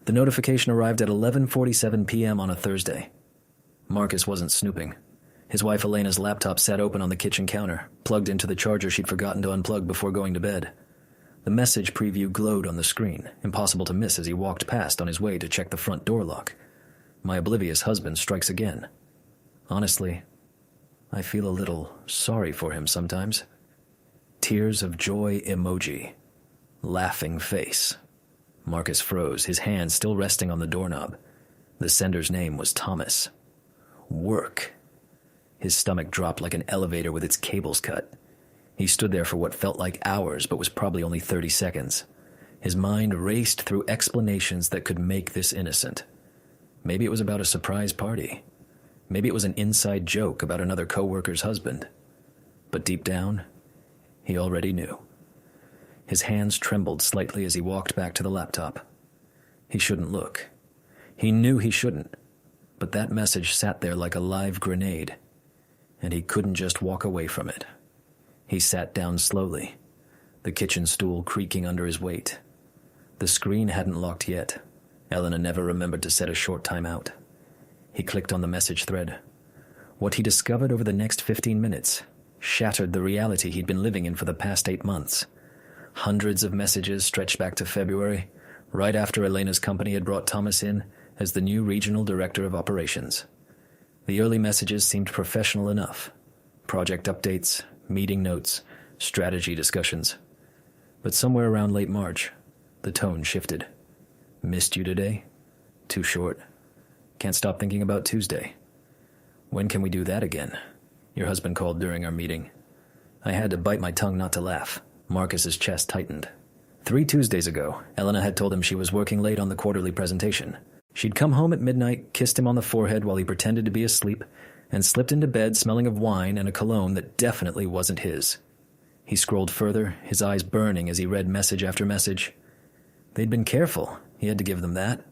The notification arrived at 11:47 p.m. on a Thursday. Marcus wasn't snooping. His wife Elena's laptop sat open on the kitchen counter, plugged into the charger she'd forgotten to unplug before going to bed. The message preview glowed on the screen, impossible to miss as he walked past on his way to check the front door lock. My oblivious husband strikes again. Honestly, I feel a little sorry for him sometimes. Tears of joy emoji. Laughing face. Marcus froze, his hand still resting on the doorknob. The sender's name was Thomas. Work. His stomach dropped like an elevator with its cables cut. He stood there for what felt like hours, but was probably only 30 seconds. His mind raced through explanations that could make this innocent. Maybe it was about a surprise party. Maybe it was an inside joke about another coworker's husband. But deep down, he already knew. His hands trembled slightly as he walked back to the laptop. He shouldn't look. He knew he shouldn't, but that message sat there like a live grenade, and he couldn't just walk away from it. He sat down slowly, the kitchen stool creaking under his weight. The screen hadn't locked yet. Elena never remembered to set a short time out. He clicked on the message thread. What he discovered over the next 15 minutes shattered the reality he'd been living in for the past 8 months. Hundreds of messages stretched back to February, right after Elena's company had brought Thomas in as the new regional director of operations. The early messages seemed professional enough. Project updates, meeting notes, strategy discussions. But somewhere around late March, the tone shifted. Missed you today? Too short. Can't stop thinking about Tuesday. When can we do that again? Your husband called during our meeting. I had to bite my tongue not to laugh. Marcus's chest tightened. 3 Tuesdays ago, Elena had told him she was working late on the quarterly presentation. She'd come home at midnight, kissed him on the forehead while he pretended to be asleep, and slipped into bed smelling of wine and a cologne that definitely wasn't his. He scrolled further, his eyes burning as he read message after message. They'd been careful, he had to give them that.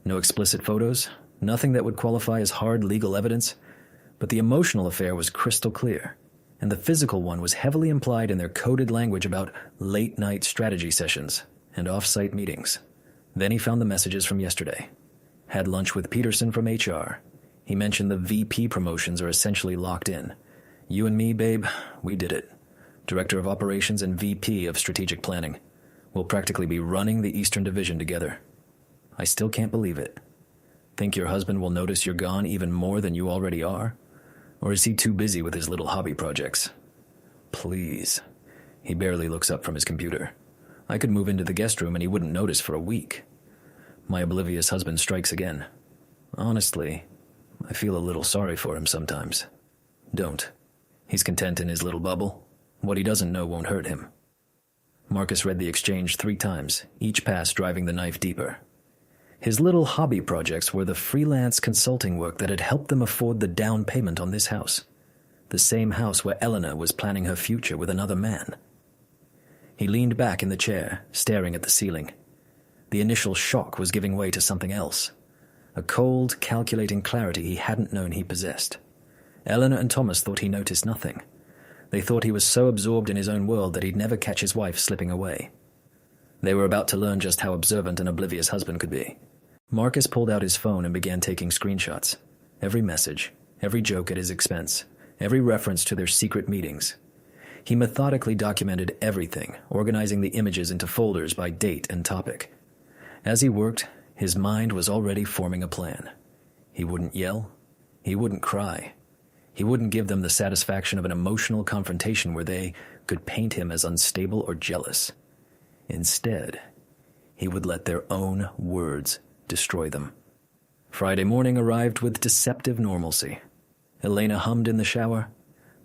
No explicit photos, nothing that would qualify as hard legal evidence, but the emotional affair was crystal clear, and the physical one was heavily implied in their coded language about late-night strategy sessions and off-site meetings. Then he found the messages from yesterday. Had lunch with Peterson from HR. He mentioned the VP promotions are essentially locked in. You and me, babe, we did it. Director of Operations and VP of Strategic Planning. We'll practically be running the Eastern Division together. I still can't believe it. Think your husband will notice you're gone even more than you already are? Or is he too busy with his little hobby projects? Please. He barely looks up from his computer. I could move into the guest room and he wouldn't notice for a week. My oblivious husband strikes again. Honestly, I feel a little sorry for him sometimes. Don't. He's content in his little bubble. What he doesn't know won't hurt him. Marcus read the exchange 3 times, each pass driving the knife deeper. His little hobby projects were the freelance consulting work that had helped them afford the down payment on this house. The same house where Elena was planning her future with another man. He leaned back in the chair, staring at the ceiling. The initial shock was giving way to something else. A cold, calculating clarity he hadn't known he possessed. Elena and Thomas thought he noticed nothing. They thought he was so absorbed in his own world that he'd never catch his wife slipping away. They were about to learn just how observant an oblivious husband could be. Marcus pulled out his phone and began taking screenshots. Every message, every joke at his expense, every reference to their secret meetings. He methodically documented everything, organizing the images into folders by date and topic. As he worked, his mind was already forming a plan. He wouldn't yell. He wouldn't cry. He wouldn't give them the satisfaction of an emotional confrontation where they could paint him as unstable or jealous. Instead, he would let their own words destroy them. Friday morning arrived with deceptive normalcy. Elena hummed in the shower,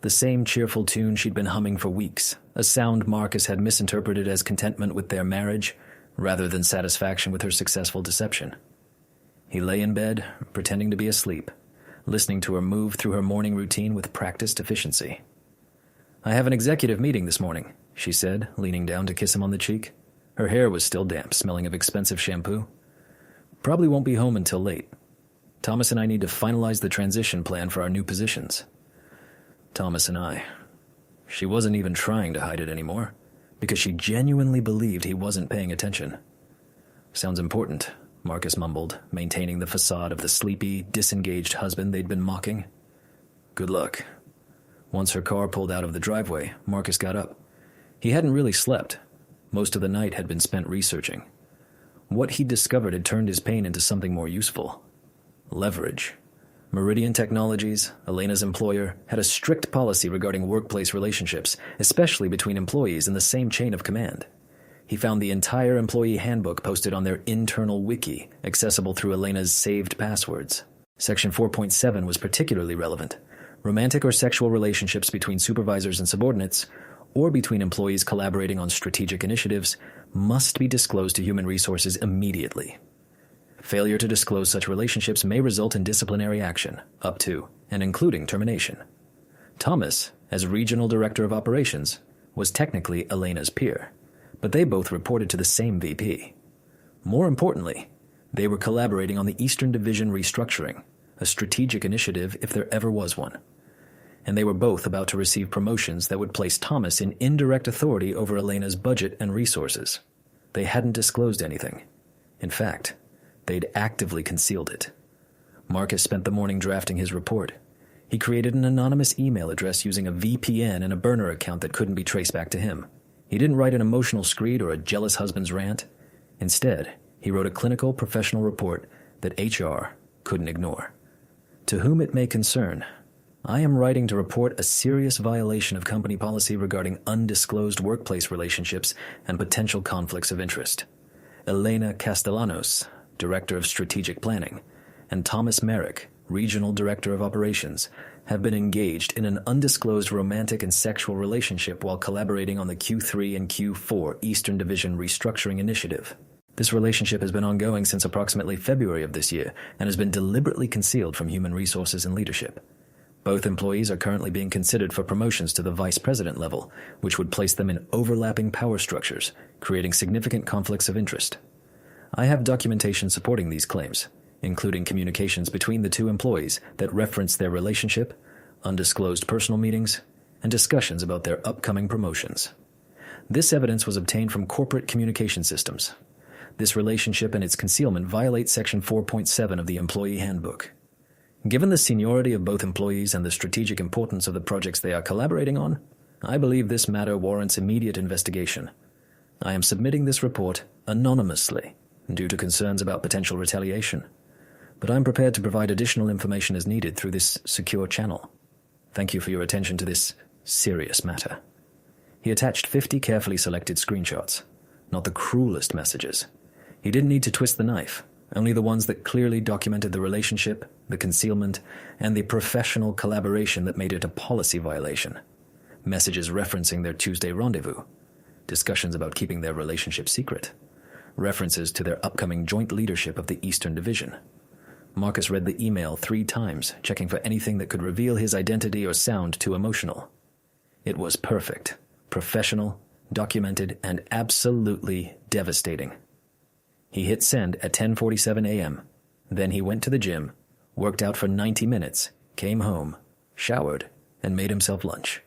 the same cheerful tune she'd been humming for weeks, a sound Marcus had misinterpreted as contentment with their marriage rather than satisfaction with her successful deception. He lay in bed, pretending to be asleep, listening to her move through her morning routine with practiced efficiency. I have an executive meeting this morning, she said, leaning down to kiss him on the cheek. Her hair was still damp, smelling of expensive shampoo. Probably won't be home until late. Thomas and I need to finalize the transition plan for our new positions. Thomas and I. She wasn't even trying to hide it anymore, because she genuinely believed he wasn't paying attention. Sounds important, Marcus mumbled, maintaining the facade of the sleepy, disengaged husband they'd been mocking. Good luck. Once her car pulled out of the driveway, Marcus got up. He hadn't really slept. Most of the night had been spent researching. What he'd discovered had turned his pain into something more useful. Leverage. Meridian Technologies, Elena's employer, had a strict policy regarding workplace relationships, especially between employees in the same chain of command. He found the entire employee handbook posted on their internal wiki, accessible through Elena's saved passwords. Section 4.7 was particularly relevant. Romantic or sexual relationships between supervisors and subordinates, or between employees collaborating on strategic initiatives, must be disclosed to Human Resources immediately. Failure to disclose such relationships may result in disciplinary action, up to and including termination. Thomas, as Regional Director of Operations, was technically Elena's peer, but they both reported to the same VP. More importantly, they were collaborating on the Eastern Division restructuring, a strategic initiative if there ever was one. And they were both about to receive promotions that would place Thomas in indirect authority over Elena's budget and resources. They hadn't disclosed anything. In fact, they'd actively concealed it. Marcus spent the morning drafting his report. He created an anonymous email address using a VPN and a burner account that couldn't be traced back to him. He didn't write an emotional screed or a jealous husband's rant. Instead, he wrote a clinical, professional report that HR couldn't ignore. To whom it may concern, I am writing to report a serious violation of company policy regarding undisclosed workplace relationships and potential conflicts of interest. Elena Castellanos, Director of Strategic Planning, and Thomas Merrick, Regional Director of Operations, have been engaged in an undisclosed romantic and sexual relationship while collaborating on the Q3 and Q4 Eastern Division Restructuring Initiative. This relationship has been ongoing since approximately February of this year and has been deliberately concealed from Human Resources and leadership. Both employees are currently being considered for promotions to the vice president level, which would place them in overlapping power structures, creating significant conflicts of interest. I have documentation supporting these claims, including communications between the two employees that reference their relationship, undisclosed personal meetings, and discussions about their upcoming promotions. This evidence was obtained from corporate communication systems. This relationship and its concealment violate Section 4.7 of the Employee Handbook. Given the seniority of both employees and the strategic importance of the projects they are collaborating on, I believe this matter warrants immediate investigation. I am submitting this report anonymously due to concerns about potential retaliation, but I'm prepared to provide additional information as needed through this secure channel. Thank you for your attention to this serious matter. He attached 50 carefully selected screenshots, not the cruelest messages. He didn't need to twist the knife, only the ones that clearly documented the relationship, the concealment, and the professional collaboration that made it a policy violation. Messages referencing their Tuesday rendezvous, discussions about keeping their relationship secret, references to their upcoming joint leadership of the Eastern Division. Marcus read the email 3 times, checking for anything that could reveal his identity or sound too emotional. It was perfect, professional, documented, and absolutely devastating. He hit send at 10:47 a.m. Then he went to the gym, worked out for 90 minutes, came home, showered, and made himself lunch.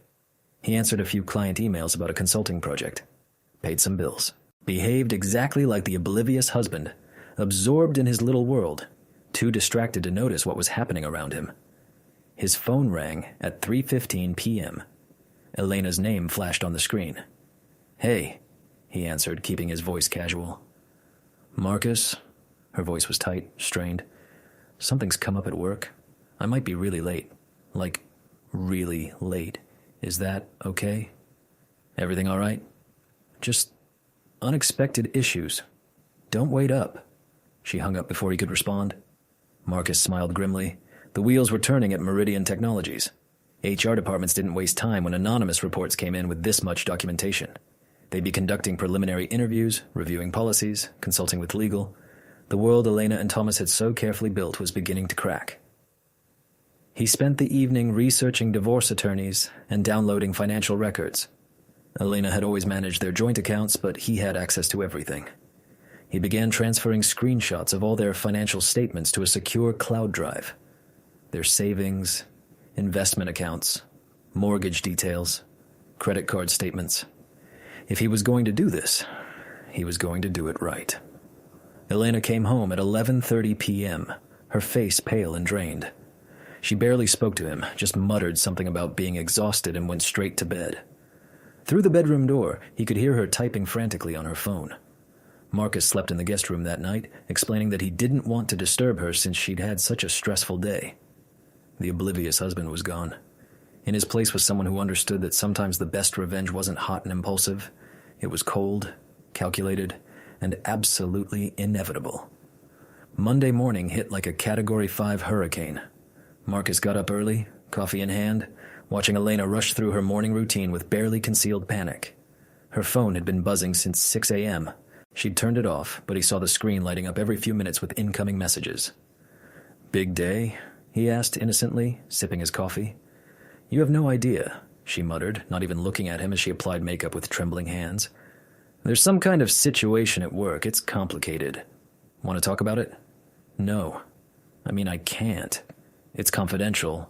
He answered a few client emails about a consulting project, paid some bills, behaved exactly like the oblivious husband, absorbed in his little world, too distracted to notice what was happening around him. His phone rang at 3:15 p.m. Elena's name flashed on the screen. "Hey," he answered, keeping his voice casual. "Marcus?" Her voice was tight, strained. "Something's come up at work. I might be really late. Like, really late. Is that okay? Everything all right? Just unexpected issues. Don't wait up." She hung up before he could respond. Marcus smiled grimly. The wheels were turning at Meridian Technologies. HR departments didn't waste time when anonymous reports came in with this much documentation. They'd be conducting preliminary interviews, reviewing policies, consulting with legal. The world Elena and Thomas had so carefully built was beginning to crack. He spent the evening researching divorce attorneys and downloading financial records. Elena had always managed their joint accounts, but he had access to everything. He began transferring screenshots of all their financial statements to a secure cloud drive. Their savings, investment accounts, mortgage details, credit card statements. If he was going to do this, he was going to do it right. Elena came home at 11:30 p.m., her face pale and drained. She barely spoke to him, just muttered something about being exhausted and went straight to bed. Through the bedroom door, he could hear her typing frantically on her phone. Marcus slept in the guest room that night, explaining that he didn't want to disturb her since she'd had such a stressful day. The oblivious husband was gone. In his place was someone who understood that sometimes the best revenge wasn't hot and impulsive. It was cold, calculated, and absolutely inevitable. Monday morning hit like a Category 5 hurricane. Marcus got up early, coffee in hand, watching Elena rush through her morning routine with barely concealed panic. Her phone had been buzzing since 6 a.m. She'd turned it off, but he saw the screen lighting up every few minutes with incoming messages. "Big day?" he asked innocently, sipping his coffee. "You have no idea," she muttered, not even looking at him as she applied makeup with trembling hands. "There's some kind of situation at work. It's complicated. Want to talk about it?" "No. I mean, I can't. It's confidential."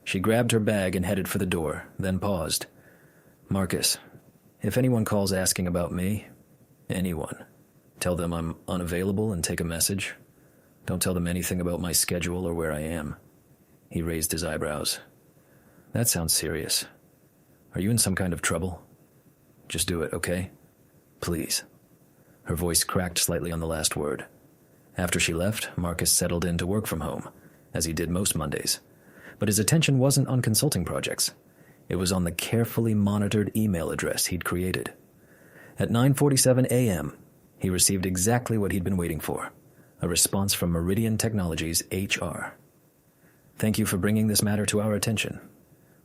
She grabbed her bag and headed for the door, then paused. "Marcus, if anyone calls asking about me, anyone, tell them I'm unavailable and take a message. Don't tell them anything about my schedule or where I am." He raised his eyebrows. "That sounds serious. Are you in some kind of trouble? Just do it, okay? Please." Her voice cracked slightly on the last word. After she left, Marcus settled in to work from home, as he did most Mondays. But his attention wasn't on consulting projects. It was on the carefully monitored email address he'd created. At 9:47 a.m., he received exactly what he'd been waiting for, a response from Meridian Technologies HR. "Thank you for bringing this matter to our attention.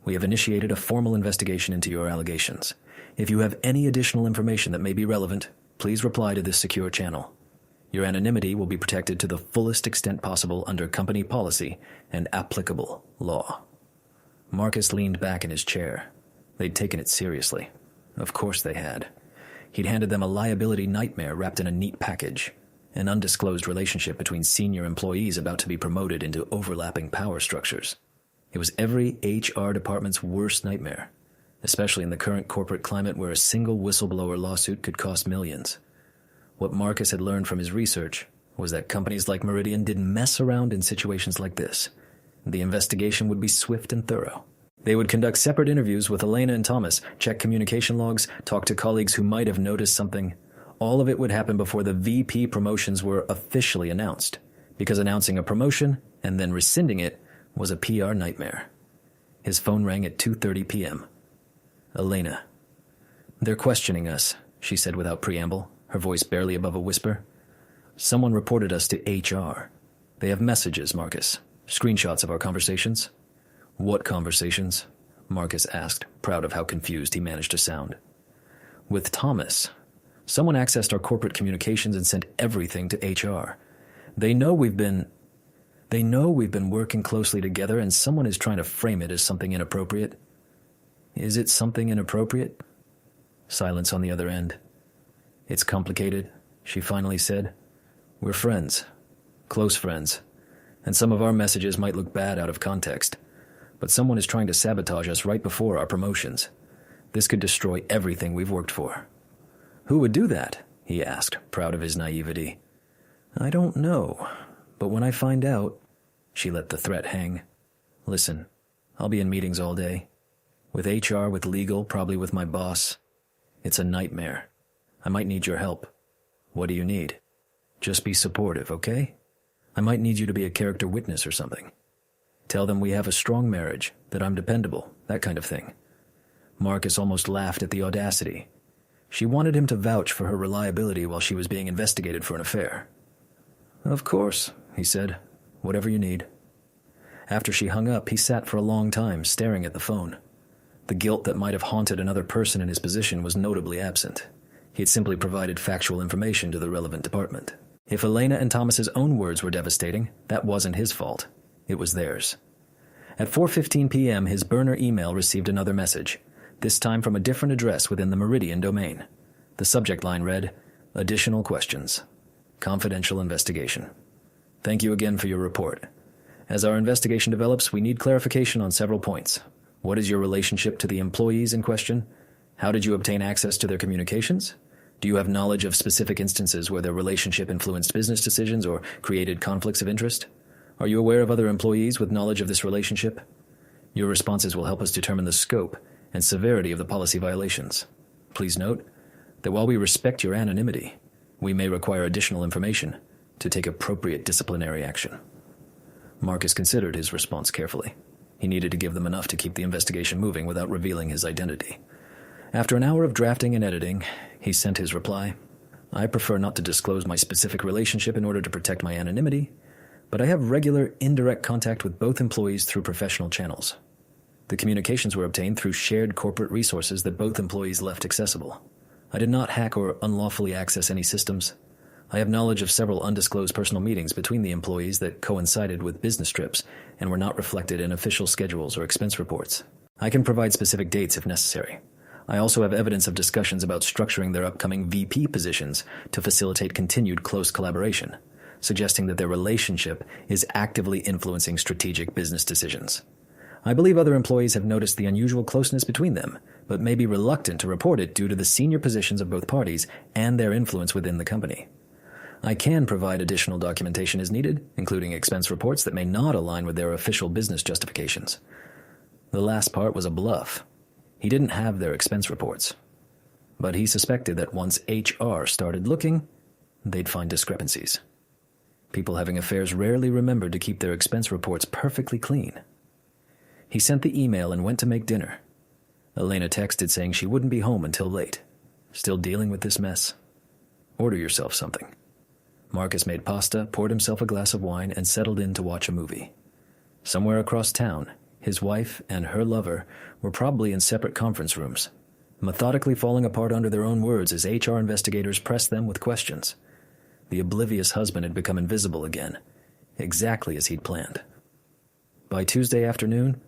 We have initiated a formal investigation into your allegations. If you have any additional information that may be relevant, please reply to this secure channel. Your anonymity will be protected to the fullest extent possible under company policy and applicable law." Marcus leaned back in his chair. They'd taken it seriously. Of course they had. He'd handed them a liability nightmare wrapped in a neat package, an undisclosed relationship between senior employees about to be promoted into overlapping power structures. It was every HR department's worst nightmare, especially in the current corporate climate where a single whistleblower lawsuit could cost millions. What Marcus had learned from his research was that companies like Meridian didn't mess around in situations like this. The investigation would be swift and thorough. They would conduct separate interviews with Elena and Thomas, check communication logs, talk to colleagues who might have noticed something. All of it would happen before the VP promotions were officially announced, because announcing a promotion and then rescinding it was a PR nightmare. His phone rang at 2:30 p.m. "Elena." "They're questioning us," she said without preamble, her voice barely above a whisper. "Someone reported us to HR. They have messages, Marcus. Screenshots of our conversations." "What conversations?" Marcus asked, proud of how confused he managed to sound. "With Thomas. Someone accessed our corporate communications and sent everything to HR. They know we've been working closely together, and someone is trying to frame it as something inappropriate." "Is it something inappropriate?" Silence on the other end. "It's complicated," she finally said. "We're friends. Close friends. And some of our messages might look bad out of context. But someone is trying to sabotage us right before our promotions. This could destroy everything we've worked for." "Who would do that?" he asked, proud of his naivety. "I don't know. But when I find out..." She let the threat hang. "Listen, I'll be in meetings all day. With HR, with legal, probably with my boss. It's a nightmare. I might need your help. What do you need? Just be supportive, okay? I might need you to be a character witness or something. Tell them we have a strong marriage, that I'm dependable, that kind of thing." Marcus almost laughed at the audacity. She wanted him to vouch for her reliability while she was being investigated for an affair. "Of course," he said. "Whatever you need." After she hung up, he sat for a long time, staring at the phone. The guilt that might have haunted another person in his position was notably absent. He had simply provided factual information to the relevant department. If Elena and Thomas's own words were devastating, that wasn't his fault. It was theirs. At 4:15 p.m., his burner email received another message, this time from a different address within the Meridian domain. The subject line read, "Additional questions. Confidential investigation. Thank you again for your report. As our investigation develops, we need clarification on several points. What is your relationship to the employees in question? How did you obtain access to their communications? Do you have knowledge of specific instances where their relationship influenced business decisions or created conflicts of interest? Are you aware of other employees with knowledge of this relationship? Your responses will help us determine the scope and severity of the policy violations. Please note that while we respect your anonymity, we may require additional information to take appropriate disciplinary action. Marcus considered his response carefully. He needed to give them enough to keep the investigation moving without revealing his identity. After an hour of drafting and editing, he sent his reply. I prefer not to disclose my specific relationship in order to protect my anonymity, but I have regular, indirect contact with both employees through professional channels. The communications were obtained through shared corporate resources that both employees left accessible. I did not hack or unlawfully access any systems. I have knowledge of several undisclosed personal meetings between the employees that coincided with business trips and were not reflected in official schedules or expense reports. I can provide specific dates if necessary. I also have evidence of discussions about structuring their upcoming VP positions to facilitate continued close collaboration, suggesting that their relationship is actively influencing strategic business decisions. I believe other employees have noticed the unusual closeness between them, but may be reluctant to report it due to the senior positions of both parties and their influence within the company. I can provide additional documentation as needed, including expense reports that may not align with their official business justifications. The last part was a bluff. He didn't have their expense reports, but he suspected that once HR started looking, they'd find discrepancies. People having affairs rarely remembered to keep their expense reports perfectly clean. He sent the email and went to make dinner. Elena texted saying she wouldn't be home until late. Still dealing with this mess? Order yourself something. Marcus made pasta, poured himself a glass of wine, and settled in to watch a movie. Somewhere across town, his wife and her lover were probably in separate conference rooms, methodically falling apart under their own words as HR investigators pressed them with questions. The oblivious husband had become invisible again, exactly as he'd planned. By Tuesday afternoon,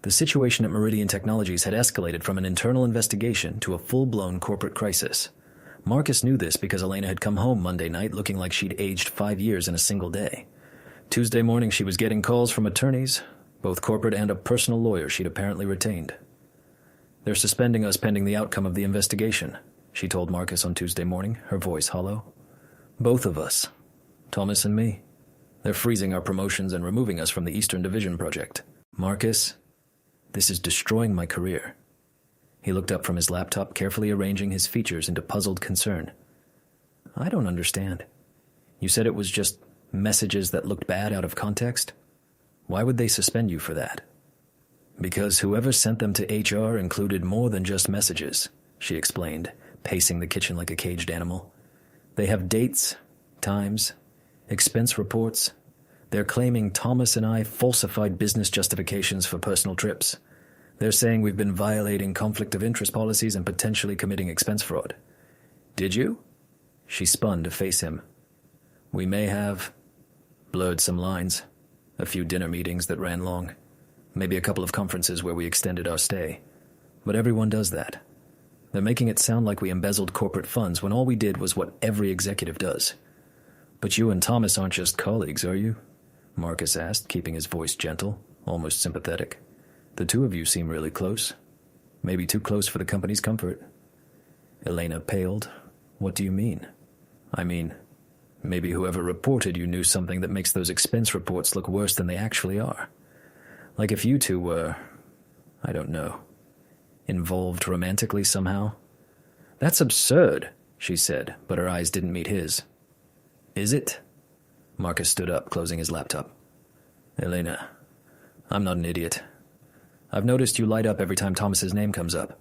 the situation at Meridian Technologies had escalated from an internal investigation to a full-blown corporate crisis. Marcus knew this because Elena had come home Monday night looking like she'd aged 5 years in a single day. Tuesday morning she was getting calls from attorneys, both corporate and a personal lawyer she'd apparently retained. They're suspending us pending the outcome of the investigation, she told Marcus on Tuesday morning, her voice hollow. Both of us, Thomas and me. They're freezing our promotions and removing us from the Eastern Division project. Marcus, this is destroying my career. He looked up from his laptop, carefully arranging his features into puzzled concern. I don't understand. You said it was just messages that looked bad out of context? Why would they suspend you for that? Because whoever sent them to HR included more than just messages, she explained, pacing the kitchen like a caged animal. They have dates, times, expense reports. They're claiming Thomas and I falsified business justifications for personal trips. They're saying we've been violating conflict of interest policies and potentially committing expense fraud. Did you? She spun to face him. We may have blurred some lines, a few dinner meetings that ran long, maybe a couple of conferences where we extended our stay. But everyone does that. They're making it sound like we embezzled corporate funds when all we did was what every executive does. But you and Thomas aren't just colleagues, are you? Marcus asked, keeping his voice gentle, almost sympathetic. The two of you seem really close. Maybe too close for the company's comfort. Elena paled. What do you mean? I mean, maybe whoever reported you knew something that makes those expense reports look worse than they actually are. Like if you two were, I don't know, involved romantically somehow. That's absurd, she said, but her eyes didn't meet his. Is it? Marcus stood up, closing his laptop. Elena, I'm not an idiot. I've noticed you light up every time Thomas's name comes up.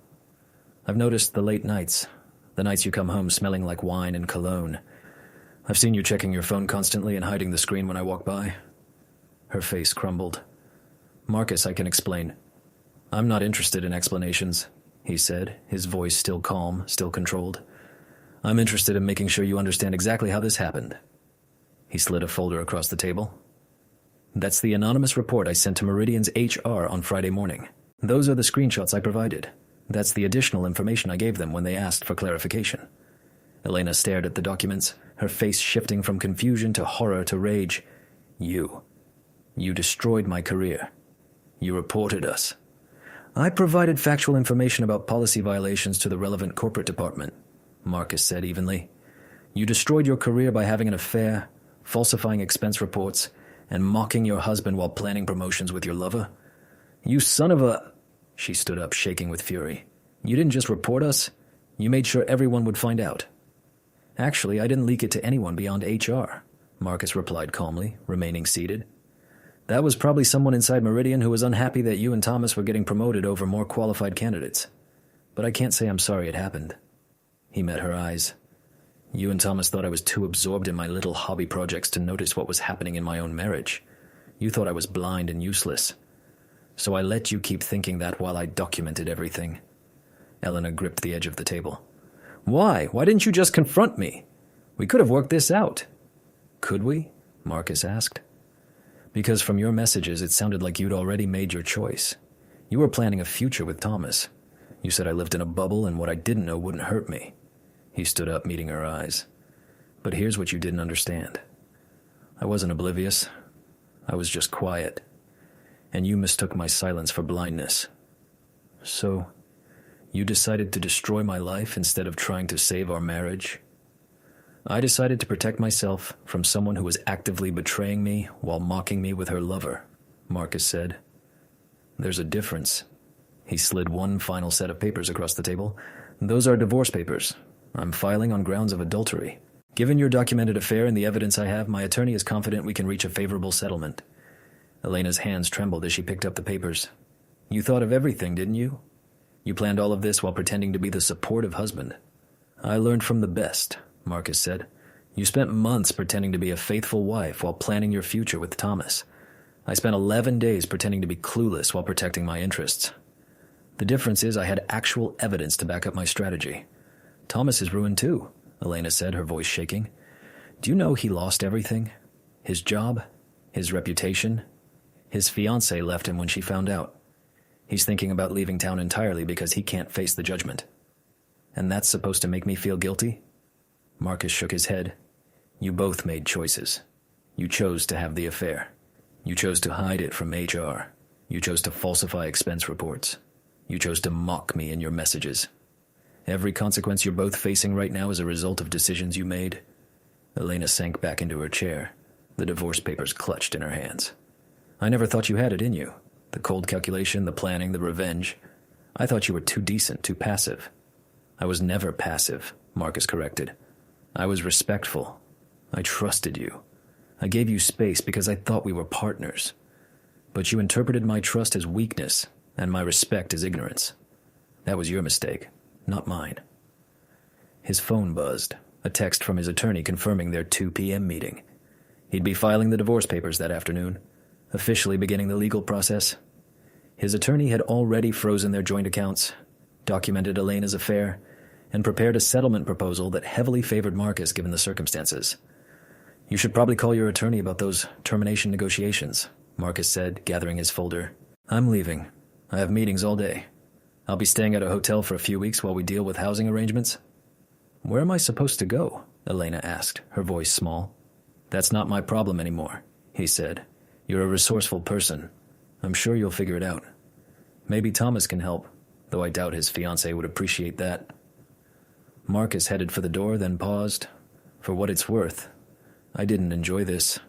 I've noticed the late nights, the nights you come home smelling like wine and cologne. I've seen you checking your phone constantly and hiding the screen when I walk by. Her face crumbled. Marcus, I can explain. I'm not interested in explanations, he said, his voice still calm, still controlled. I'm interested in making sure you understand exactly how this happened. He slid a folder across the table. That's the anonymous report I sent to Meridian's HR on Friday morning. Those are the screenshots I provided. That's the additional information I gave them when they asked for clarification. Elena stared at the documents, her face shifting from confusion to horror to rage. You destroyed my career. You reported us. I provided factual information about policy violations to the relevant corporate department. Marcus said evenly. You destroyed your career by having an affair, falsifying expense reports, and mocking your husband while planning promotions with your lover. You son of a... She stood up, shaking with fury. You didn't just report us, you made sure everyone would find out. Actually, I didn't leak it to anyone beyond HR, Marcus replied calmly, remaining seated. That was probably someone inside Meridian who was unhappy that you and Thomas were getting promoted over more qualified candidates. But I can't say I'm sorry it happened. He met her eyes. You and Thomas thought I was too absorbed in my little hobby projects to notice what was happening in my own marriage. You thought I was blind and useless. So I let you keep thinking that while I documented everything. Eleanor gripped the edge of the table. Why? Why didn't you just confront me? We could have worked this out. Could we? Marcus asked. Because from your messages it sounded like you'd already made your choice. You were planning a future with Thomas. You said I lived in a bubble and what I didn't know wouldn't hurt me. He stood up, meeting her eyes. But here's what you didn't understand. I wasn't oblivious. I was just quiet. And you mistook my silence for blindness. So, you decided to destroy my life instead of trying to save our marriage? I decided to protect myself from someone who was actively betraying me while mocking me with her lover, Marcus said. There's a difference. He slid one final set of papers across the table. Those are divorce papers. I'm filing on grounds of adultery. Given your documented affair and the evidence I have, my attorney is confident we can reach a favorable settlement. Elena's hands trembled as she picked up the papers. You thought of everything, didn't you? You planned all of this while pretending to be the supportive husband. I learned from the best, Marcus said. You spent months pretending to be a faithful wife while planning your future with Thomas. I spent 11 days pretending to be clueless while protecting my interests. The difference is I had actual evidence to back up my strategy. Thomas is ruined too, Elena said, her voice shaking. Do you know he lost everything? His job, his reputation. His fiancée left him when she found out. He's thinking about leaving town entirely because he can't face the judgment. And that's supposed to make me feel guilty? Marcus shook his head. You both made choices. You chose to have the affair. You chose to hide it from HR. You chose to falsify expense reports. You chose to mock me in your messages. Every consequence you're both facing right now is a result of decisions you made. Elena sank back into her chair, the divorce papers clutched in her hands. I never thought you had it in you. The cold calculation, the planning, the revenge. I thought you were too decent, too passive. I was never passive, Marcus corrected. I was respectful. I trusted you. I gave you space because I thought we were partners. But you interpreted my trust as weakness and my respect as ignorance. That was your mistake, not mine. His phone buzzed, a text from his attorney confirming their 2 p.m. meeting. He'd be filing the divorce papers that afternoon, officially beginning the legal process. His attorney had already frozen their joint accounts, documented Elena's affair, and prepared a settlement proposal that heavily favored Marcus given the circumstances. You should probably call your attorney about those termination negotiations, Marcus said, gathering his folder. I'm leaving. I have meetings all day. I'll be staying at a hotel for a few weeks while we deal with housing arrangements. Where am I supposed to go? Elena asked, her voice small. That's not my problem anymore, he said. You're a resourceful person. I'm sure you'll figure it out. Maybe Thomas can help, though I doubt his fiancée would appreciate that. Marcus headed for the door, then paused. For what it's worth, I didn't enjoy this.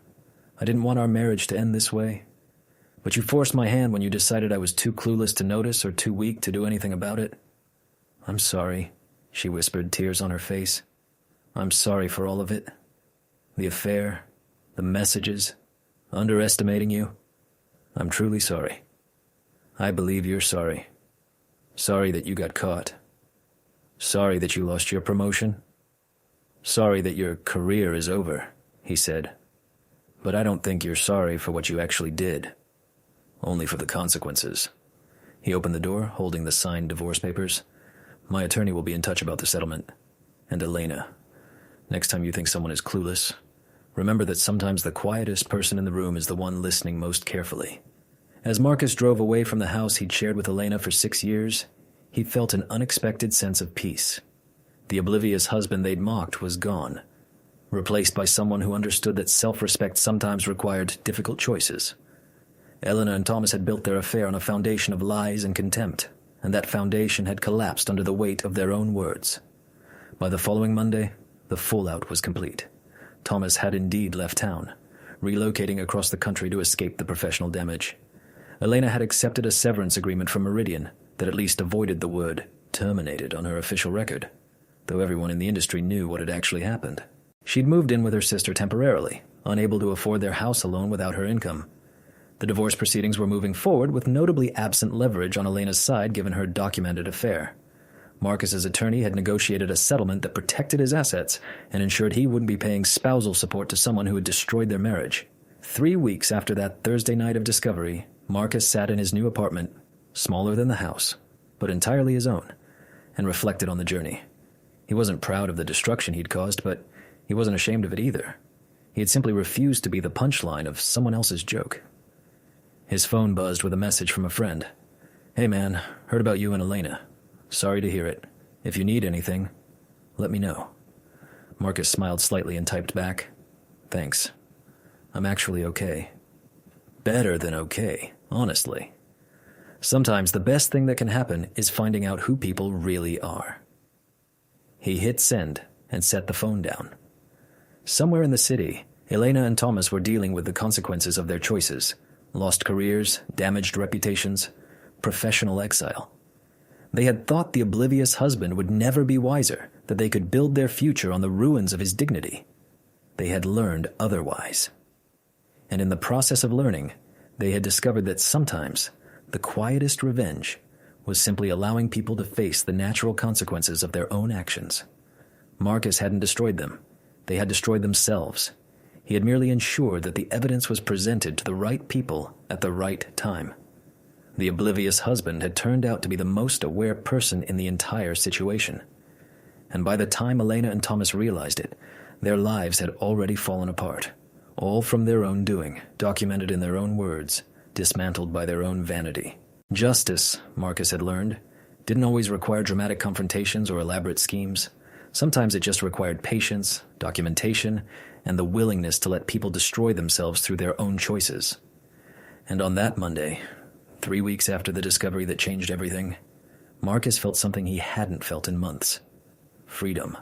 I didn't want our marriage to end this way. But you forced my hand when you decided I was too clueless to notice or too weak to do anything about it. I'm sorry, she whispered, tears on her face. I'm sorry for all of it. The affair, the messages, underestimating you. I'm truly sorry. I believe you're sorry. Sorry that you got caught. Sorry that you lost your promotion. Sorry that your career is over, he said. But I don't think you're sorry for what you actually did. Only for the consequences. He opened the door, holding the signed divorce papers. My attorney will be in touch about the settlement. And Elena, next time you think someone is clueless, remember that sometimes the quietest person in the room is the one listening most carefully. As Marcus drove away from the house he'd shared with Elena for 6 years, he felt an unexpected sense of peace. The oblivious husband they'd mocked was gone, replaced by someone who understood that self-respect sometimes required difficult choices. Elena and Thomas had built their affair on a foundation of lies and contempt, and that foundation had collapsed under the weight of their own words. By the following Monday, the fallout was complete. Thomas had indeed left town, relocating across the country to escape the professional damage. Elena had accepted a severance agreement from Meridian that at least avoided the word terminated on her official record, though everyone in the industry knew what had actually happened. She'd moved in with her sister temporarily, unable to afford their house alone without her income. The divorce proceedings were moving forward with notably absent leverage on Elena's side given her documented affair. Marcus's attorney had negotiated a settlement that protected his assets and ensured he wouldn't be paying spousal support to someone who had destroyed their marriage. 3 weeks after that Thursday night of discovery, Marcus sat in his new apartment, smaller than the house, but entirely his own, and reflected on the journey. He wasn't proud of the destruction he'd caused, but he wasn't ashamed of it either. He had simply refused to be the punchline of someone else's joke. His phone buzzed with a message from a friend. "Hey man, heard about you and Elena. Sorry to hear it. If you need anything, let me know." Marcus smiled slightly and typed back, "Thanks. I'm actually okay." Better than okay, honestly. Sometimes the best thing that can happen is finding out who people really are. He hit send and set the phone down. Somewhere in the city, Elena and Thomas were dealing with the consequences of their choices: lost careers, damaged reputations, professional exile. They had thought the oblivious husband would never be wiser, that they could build their future on the ruins of his dignity. They had learned otherwise. And in the process of learning, they had discovered that sometimes the quietest revenge was simply allowing people to face the natural consequences of their own actions. Marcus hadn't destroyed them. They had destroyed themselves. He had merely ensured that the evidence was presented to the right people at the right time. The oblivious husband had turned out to be the most aware person in the entire situation. And by the time Elena and Thomas realized it, their lives had already fallen apart, all from their own doing, documented in their own words, dismantled by their own vanity. Justice, Marcus had learned, didn't always require dramatic confrontations or elaborate schemes. Sometimes it just required patience, documentation, and the willingness to let people destroy themselves through their own choices. And on that Monday, 3 weeks after the discovery that changed everything, Marcus felt something he hadn't felt in months: freedom.